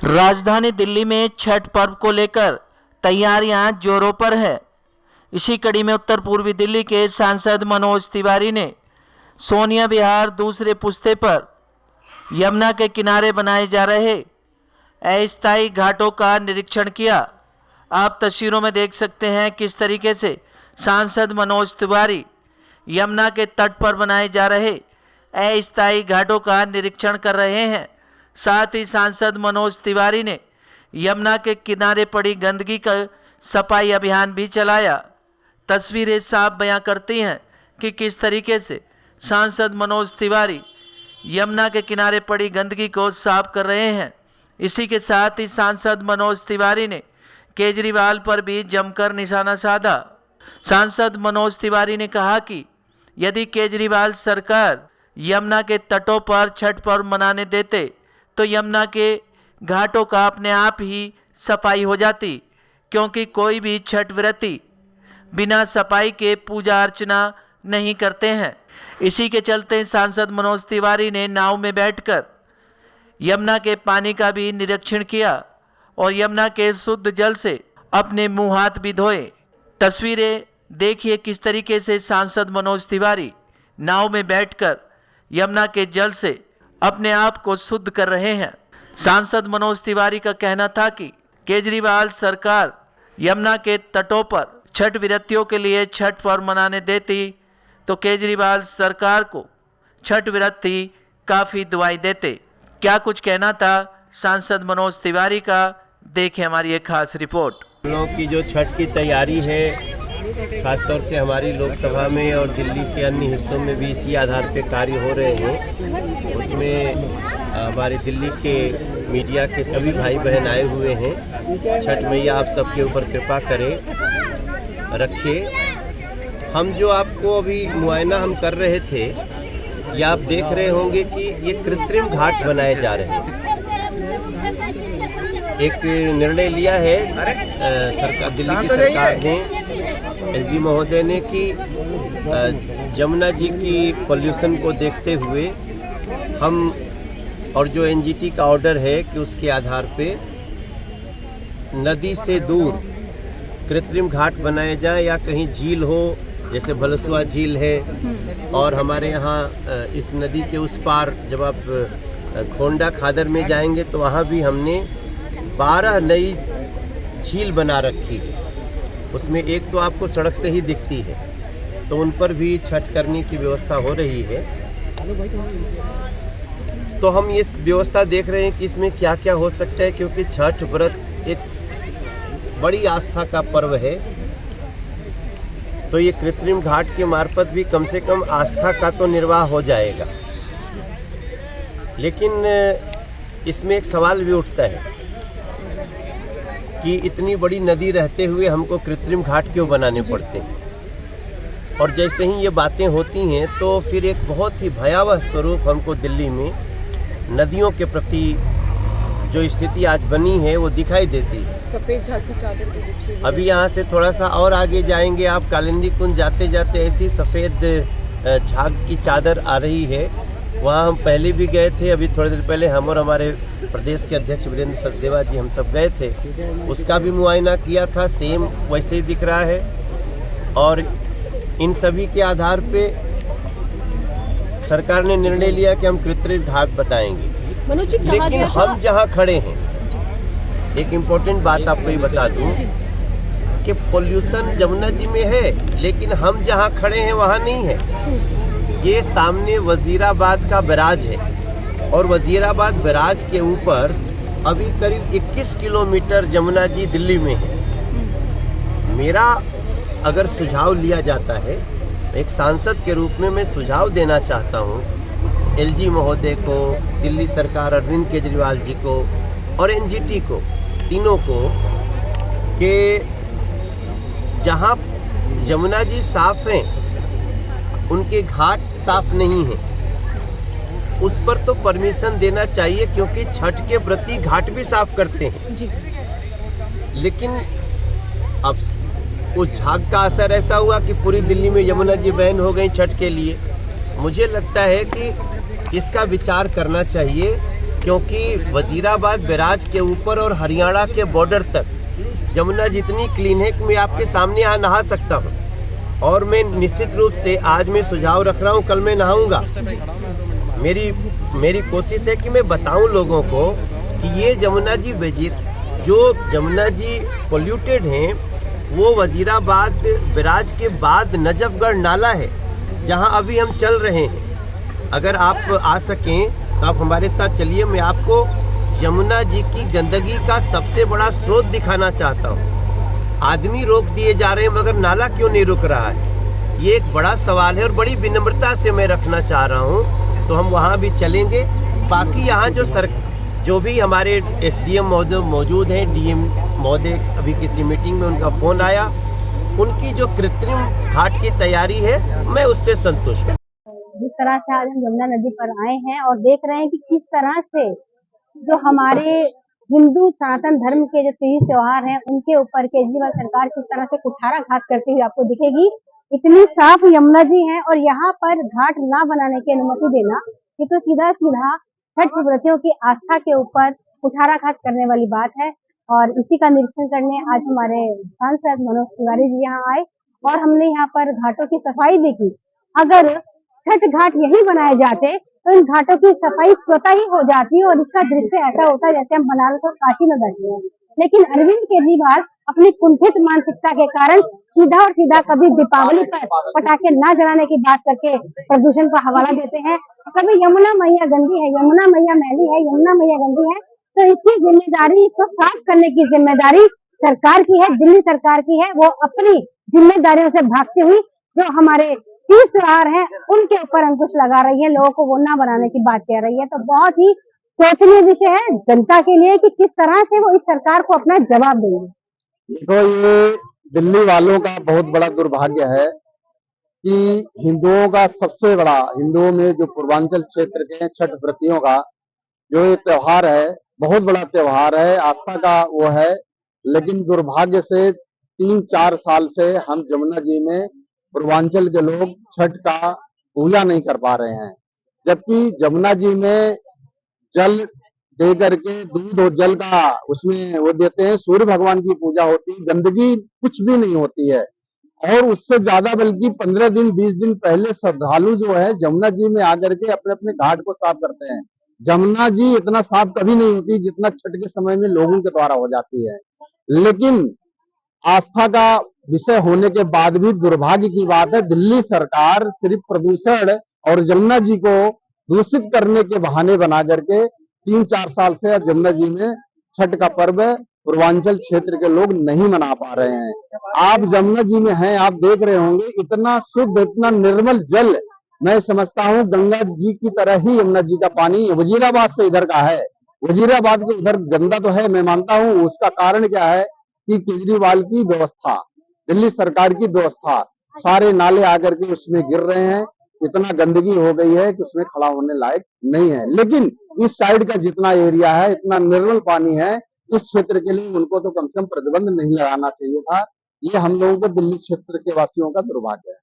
राजधानी दिल्ली में छठ पर्व को लेकर तैयारियां जोरों पर है। इसी कड़ी में उत्तर पूर्वी दिल्ली के सांसद मनोज तिवारी ने सोनिया विहार दूसरे पुश्ते पर यमुना के किनारे बनाए जा रहे अस्थायी घाटों का निरीक्षण किया। आप तस्वीरों में देख सकते हैं किस तरीके से सांसद मनोज तिवारी यमुना के तट पर बनाए जा रहे अस्थायी घाटों का निरीक्षण कर रहे हैं। साथ ही सांसद मनोज तिवारी ने यमुना के किनारे पड़ी गंदगी का सफाई अभियान भी चलाया। तस्वीरें साफ बयां करती हैं कि किस तरीके से सांसद मनोज तिवारी यमुना के किनारे पड़ी गंदगी को साफ कर रहे हैं। इसी के साथ ही सांसद मनोज तिवारी ने केजरीवाल पर भी जमकर निशाना साधा। सांसद मनोज तिवारी ने कहा कि यदि केजरीवाल सरकार यमुना के तटों पर छठ पर्व मनाने देते तो यमुना के घाटों का अपने आप ही सफाई हो जाती, क्योंकि कोई भी छठ व्रती बिना सफाई के पूजा अर्चना नहीं करते हैं। इसी के चलते सांसद मनोज तिवारी ने नाव में बैठकर यमुना के पानी का भी निरीक्षण किया और यमुना के शुद्ध जल से अपने मुंह हाथ भी धोए। तस्वीरें देखिए किस तरीके से सांसद मनोज तिवारी नाव में बैठकर यमुना के जल से अपने आप को शुद्ध कर रहे हैं। सांसद मनोज तिवारी का कहना था कि केजरीवाल सरकार यमुना के तटों पर छठ व्रतियों के लिए छठ पर्व मनाने देती तो केजरीवाल सरकार को छठ व्रती काफी दुआई देते। क्या कुछ कहना था सांसद मनोज तिवारी का, देखें हमारी एक खास रिपोर्ट। हम लोगों की जो छठ की तैयारी है, खासतौर से हमारी लोकसभा में और दिल्ली के अन्य हिस्सों में भी इसी आधार पे कार्य हो रहे हैं। उसमें हमारे दिल्ली के मीडिया के सभी भाई बहन आए हुए हैं। छठ मैया आप सबके ऊपर कृपा करे, रखे। हम जो आपको अभी मुआयना हम कर रहे थे, ये आप देख रहे होंगे कि ये कृत्रिम घाट बनाए जा रहे हैं। एक निर्णय लिया है सरकार, दिल्ली की सरकार ने, एलजी महोदय ने, कि यमुना जी की पॉल्यूशन को देखते हुए हम, और जो एनजीटी का ऑर्डर है कि उसके आधार पे नदी से दूर कृत्रिम घाट बनाए जाए, या कहीं झील हो जैसे भलसुआ झील है, और हमारे यहाँ इस नदी के उस पार जब आप खोंडा खादर में जाएंगे तो वहाँ भी हमने 12 नई झील बना रखी है। उसमें एक तो आपको सड़क से ही दिखती है, तो उन पर भी छठ करने की व्यवस्था हो रही है। तो हम इस व्यवस्था देख रहे हैं कि इसमें क्या क्या हो सकता है, क्योंकि छठ व्रत एक बड़ी आस्था का पर्व है। तो ये कृत्रिम घाट के मार्फत भी कम से कम आस्था का तो निर्वाह हो जाएगा। लेकिन इसमें एक सवाल भी उठता है कि इतनी बड़ी नदी रहते हुए हमको कृत्रिम घाट क्यों बनाने पड़ते हैं। और जैसे ही ये बातें होती हैं तो फिर एक बहुत ही भयावह स्वरूप हमको दिल्ली में नदियों के प्रति जो स्थिति आज बनी है वो दिखाई देती है। सफेद झाग की चादर के पीछे अभी यहाँ से थोड़ा सा और आगे जाएंगे आप, कालिंदी कुंज जाते जाते ऐसी सफ़ेद झाग की चादर आ रही है। वहाँ हम पहले भी गए थे, अभी थोड़ी देर पहले हम और हमारे प्रदेश के अध्यक्ष वीरेंद्र सचदेवा जी हम सब गए थे, उसका भी मुआयना किया था। सेम वैसे ही दिख रहा है। और इन सभी के आधार पे सरकार ने निर्णय लिया कि हम कृत्रिम घाट बताएंगे। लेकिन हम जहाँ खड़े हैं, एक इम्पोर्टेंट बात आपको ये बता दूं कि पोल्यूशन यमुना जी में है, लेकिन हम जहाँ खड़े हैं वहाँ नहीं है। ये सामने वजीराबाद का बैराज है, और वजीराबाद बैराज के ऊपर अभी करीब 21 किलोमीटर यमुना जी दिल्ली में है। मेरा अगर सुझाव लिया जाता है, एक सांसद के रूप में मैं सुझाव देना चाहता हूँ एलजी महोदय को, दिल्ली सरकार, अरविंद केजरीवाल जी को और एनजीटी को, तीनों को, कि जहाँ यमुना जी साफ हैं, उनके घाट साफ नहीं हैं, उस पर तो परमिशन देना चाहिए, क्योंकि छठ के व्रती घाट भी साफ करते हैं। लेकिन अब उस झाग का असर ऐसा हुआ कि पूरी दिल्ली में यमुना जी बैन हो गई छठ के लिए। मुझे लगता है कि इसका विचार करना चाहिए क्योंकि वजीराबाद बैराज के ऊपर और हरियाणा के बॉर्डर तक जमुना जितनी क्लीन है कि मैं आपके सामने यहाँ नहा सकता हूँ। और मैं निश्चित रूप से आज मैं सुझाव रख रहा हूँ, कल मैं नहाऊंगा। मेरी कोशिश है कि मैं बताऊं लोगों को कि ये जमुना जी जो जमुना जी पोल्यूटेड हैं, वो वजीराबाद बैराज के बाद नजफगढ़ नाला है जहां अभी हम चल रहे हैं। अगर आप आ सकें तो आप हमारे साथ चलिए, मैं आपको यमुना जी की गंदगी का सबसे बड़ा स्रोत दिखाना चाहता हूँ। आदमी रोक दिए जा रहे हैं मगर नाला क्यों नहीं रुक रहा है, ये एक बड़ा सवाल है और बड़ी विनम्रता से मैं रखना चाह रहा हूँ। तो हम वहाँ भी चलेंगे। बाकी यहाँ जो भी हमारे एसडीएम मौजूद हैं, डीएम महोदय अभी किसी मीटिंग में उनका फोन आया, उनकी जो कृत्रिम घाट की तैयारी है मैं उससे संतुष्ट हूँ। जिस तरह से आज हम यमुना नदी पर आए हैं और देख रहे हैं कि किस तरह से जो हमारे हिंदू सनातन धर्म के जो तीज त्योहार हैं उनके ऊपर केजरीवाल सरकार किस तरह से कुठाराघात करती हुई आपको दिखेगी। इतनी साफ यमुना जी है और यहाँ पर घाट ना बनाने की अनुमति देना, ये तो सीधा सीधा छठ व्रतियों की आस्था के ऊपर कुठाराघात करने वाली बात है। और इसी का निरीक्षण करने आज हमारे सांसद मनोज तिवारी जी यहाँ आए और हमने यहाँ पर घाटों की सफाई भी की। अगर छठ घाट यही बनाए जाते तो इन घाटों की सफाई स्वतः ही हो जाती और इसका दृश्य ऐसा होता जैसे हम बनारस और काशी में बैठे हैं। लेकिन अरविंद केजरीवाल अपनी कुंठित मानसिकता के कारण सीधा और सीधा कभी दीपावली पर पटाखे न जलाने की बात करके प्रदूषण का हवाला देते हैं, कभी यमुना मैया गंदी है, यमुना मैया मैली है, यमुना मैया गंदी है। तो इसकी जिम्मेदारी, इसको साफ करने की जिम्मेदारी सरकार की है, दिल्ली सरकार की है। वो अपनी जिम्मेदारियों से भागती हुई जो हमारे तीज त्योहार है उनके ऊपर अंकुश लगा रही है, लोगों को वो ना बनाने की बात कह रही है। तो बहुत ही सोचनीय विषय है जनता के लिए कि किस तरह से वो इस सरकार को अपना जवाब देंगे। देखो, ये दिल्ली वालों का बहुत बड़ा दुर्भाग्य है कि हिंदुओं का सबसे बड़ा, हिंदुओं में जो पूर्वांचल क्षेत्र के छठ व्रतियों का जो ये त्योहार है, बहुत बड़ा त्योहार है, आस्था का वो है। लेकिन दुर्भाग्य से 3-4 साल से हम जमुना जी में पूर्वांचल के लोग छठ का पूजा नहीं कर पा रहे हैं। जबकि जमुना जी में जल दे करके, दूध और जल का उसमें वो देते हैं, सूर्य भगवान की पूजा होती है, गंदगी कुछ भी नहीं होती है। और उससे ज्यादा बल्कि 15 दिन 20 दिन पहले श्रद्धालु जो है जमुना जी में आकर के अपने अपने घाट को साफ करते हैं। जमुना जी इतना साफ कभी नहीं होती जितना छठ के समय में लोगों के द्वारा हो जाती है। लेकिन आस्था का विषय होने के बाद भी दुर्भाग्य की बात है, दिल्ली सरकार सिर्फ प्रदूषण और जमुना जी को दूषित करने के बहाने बना करके 3-4 साल से जमुना जी में छठ का पर्व पूर्वांचल क्षेत्र के लोग नहीं मना पा रहे हैं। आप जमुना जी में हैं, आप देख रहे होंगे इतना शुद्ध, इतना निर्मल जल, मैं समझता हूँ गंगा जी की तरह ही यमुना जी का पानी वजीराबाद से इधर का है। वजीराबाद के उधर गंदा तो है, मैं मानता हूँ। उसका कारण क्या है कि केजरीवाल की व्यवस्था, दिल्ली सरकार की व्यवस्था, सारे नाले आकर के उसमें गिर रहे हैं, इतना गंदगी हो गई है कि उसमें खड़ा होने लायक नहीं है। लेकिन इस साइड का जितना एरिया है, इतना निर्मल पानी है, इस क्षेत्र के लिए उनको तो कम से कम प्रतिबंध नहीं लगाना चाहिए था। ये हम लोगों को दिल्ली क्षेत्र के वासियों का दुर्भाग्य है।